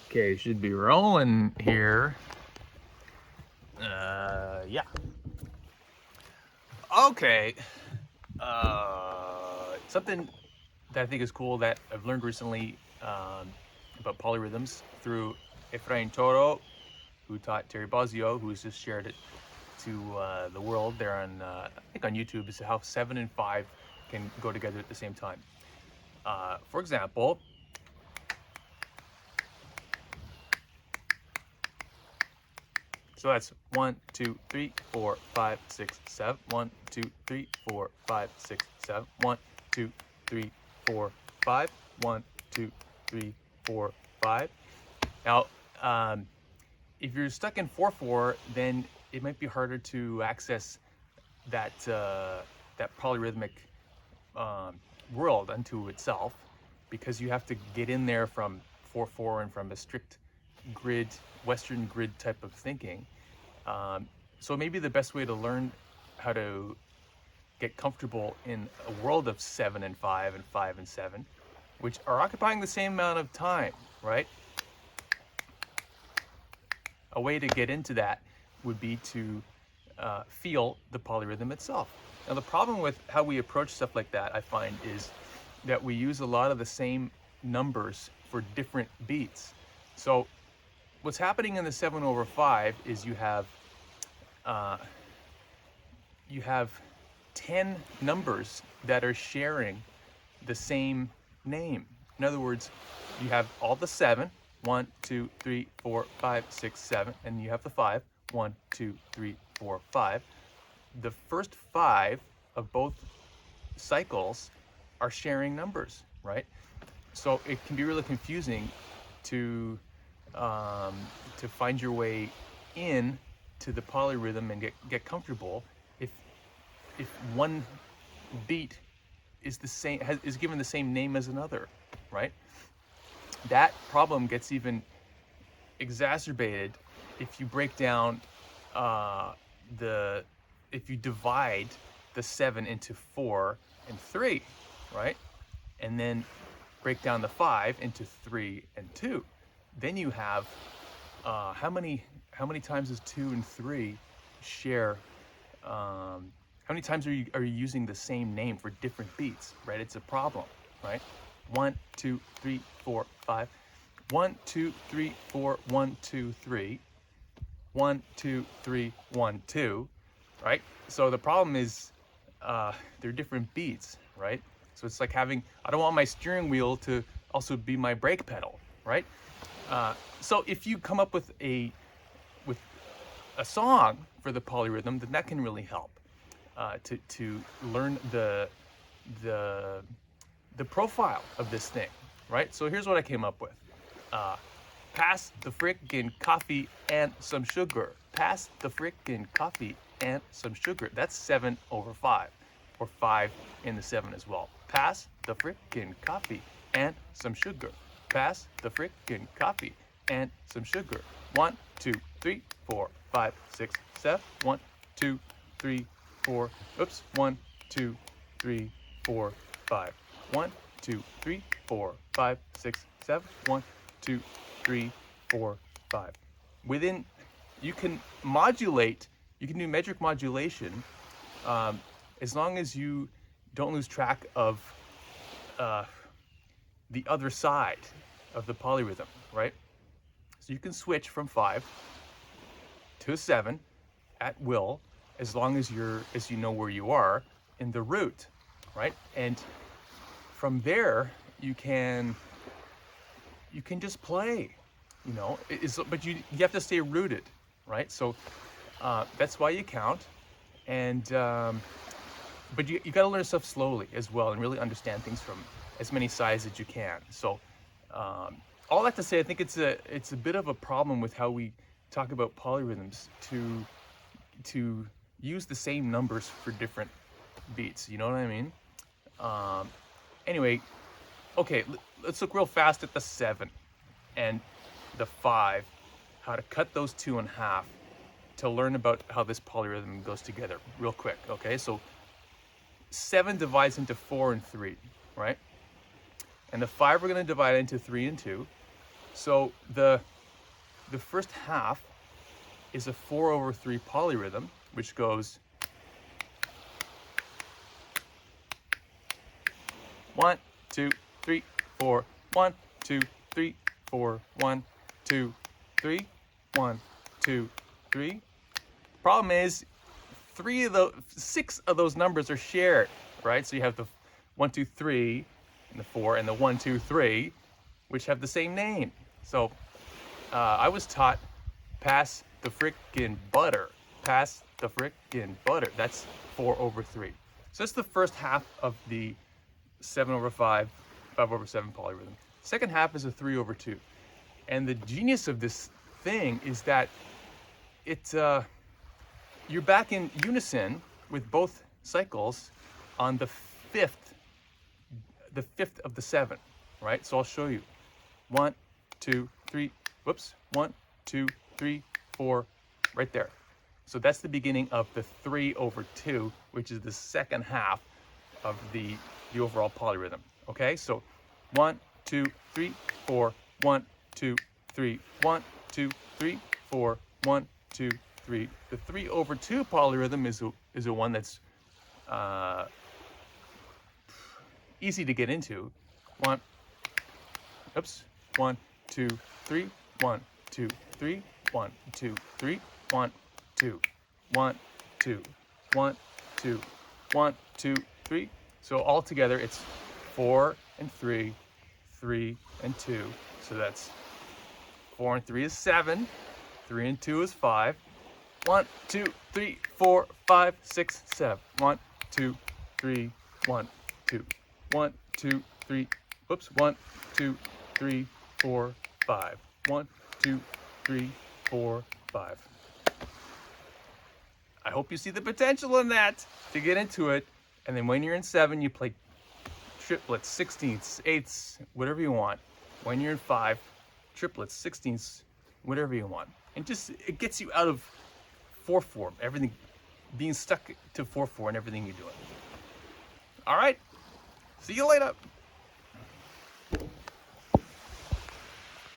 Okay, should be rolling here. Yeah. Okay. Something that I think is cool that I've learned recently about polyrhythms through Efrain Toro, who taught Terry Bozzio, who's just shared it to the world. They're on, I think, on YouTube. Is how 7 and 5 can go together at the same time. For example, so that's 1, 2, 3, 4, 5, 6, 7. 1, 2, 3, 4, 5, 6, 7. 1, 2, 3, 4, 5. 1, 2, 3, 4, 5. Now, if you're stuck in 4/4, then it might be harder to access that that polyrhythmic world unto itself, because you have to get in there from 4/4 and from a strict grid, Western grid type of thinking. So maybe the best way to learn how to get comfortable in a world of 7 and 5 and 5 and 7, which are occupying the same amount of time, right? A way to get into that would be to feel the polyrhythm itself. Now, the problem with how we approach stuff like that, I find, is that we use a lot of the same numbers for different beats. So what's happening in the 7/5 is you have 10 numbers that are sharing the same name. In other words, you have all the 7, 1, 2, 3, 4, 5, 6, 7, and you have the 5, 1, 2, 3, 4, 5. The first 5 of both cycles are sharing numbers, right? So it can be really confusing to find your way in to the polyrhythm and get comfortable if one beat is the same, is given the same name as another, right? That problem gets even exacerbated if you break down if you divide the 7 into 4 and 3, right? And then break down the 5 into 3 and 2. Then you have how many times does 2 and 3 share? How many times are you using the same name for different beats, right? It's a problem, right? 1, 2, 3, 4, 5. 1, 2, 3, 4, 1, 2, 3. 1, 2, 3, 1, 2, right? So the problem is they're different beats, right? So it's like having, I don't want my steering wheel to also be my brake pedal, right? So if you come up with a song for the polyrhythm, then that can really help to learn the profile of this thing, right? So here's what I came up with. Pass the frickin' coffee and some sugar. Pass the frickin' coffee and some sugar. That's 7/5, or 5 in the 7 as well. Pass the frickin' coffee and some sugar. Pass the frickin' coffee and some sugar. 1, 2, 3, 4, 5, 6, 7. 1, 2, 3, 4. Oops. 1, 2, 3, 4, 5. 1, 2, 3, 4, 5, 6, 7. 1, 2, 3, 4, 5. Within, you can modulate. You can do metric modulation as long as you don't lose track of the other side of the polyrhythm, right? So you can switch from 5 to 7 at will, as long as you know where you are in the root, right? And from there you can just play, you know. But you have to stay rooted, right? So that's why you count, and but you got to learn stuff slowly as well, and really understand things from as many sides as you can. So all that to say, I think it's a bit of a problem with how we talk about polyrhythms to use the same numbers for different beats. You know what I mean? Anyway, okay, let's look real fast at the 7 and the 5, how to cut those two in half to learn about how this polyrhythm goes together real quick. Okay, so 7 divides into 4 and 3, right? And the 5 we're going to divide into 3 and 2. So the first half is a 4/3 polyrhythm, which goes 1, 2, 3, 4, 1, 2, 3, 4, 1, 2, 3, 1, 2, 3. Problem is, 6 of those numbers are shared, right? So you have the 1, 2, 3, and the 4, and the 1, 2, 3, which have the same name. So I was taught pass the frickin' butter. Pass the frickin' butter. That's 4/3. So that's the first half of the 7/5, 5/7 polyrhythm. Second half is a 3/2. And the genius of this thing is that you're back in unison with both cycles on the fifth of the 7, right? So I'll show you. 1, 2, 3, whoops, 1, 2, 3, 4, right there. So that's the beginning of the 3/2, which is the second half of the overall polyrhythm. Okay, so 1, 2, 3, 4, 1, 2, 3, 1, 2, 3, 4, 1, 2, 3. The 3/2 polyrhythm is a one that's easy to get into. 1, 2, 3, 1, 2, 3, 1, 2, 3, 1, 2, 1, 2, 1, 2, 1, 2, 3. So all together it's 4 and 3, 3 and 2. So that's 4 and 3 is 7, 3 and 2 is 5. 1, 2, 3, 4, 5, 6, 7. 1, 2, 3, 1, 2, 1, 2, 3. Whoops. 1, 2, 3, 4, 5. 1, 2, 3, 4, 5. I hope you see the potential in that to get into it. And then when you're in 7, you play triplets, 16ths, 8ths, whatever you want. When you're in 5, triplets, 16ths, whatever you want. And just, it gets you out of 4/4, everything, being stuck to 4/4 and everything you're doing. All right, see you later.